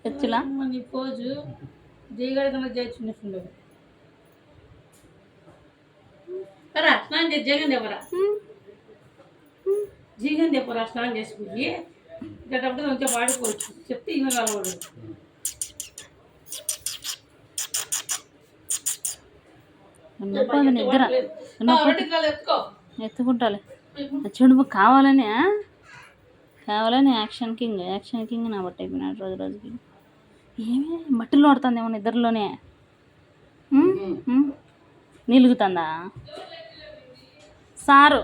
ఎచ్చులా నీ పోజు జయగాడి కన్నా చేయించుండే రా స్నానం చేసి జగన్ దేవరా జీగన్ దేవరా స్నానం చేసుకుని ఇక్కడప్పుడు కొంచెం వాడుకోవచ్చు చెప్తే ఈమె కలవడు నిద్ర ఎత్తుకుంటాలే చూడు కావాలని యాక్షన్ కింగ్ నా బట్టి అయిపోయినాడు రోజు రోజుకి ఏమే బట్టలు పడుతుంది ఏమో నిద్రలోనే నిలుగుతుందా సారు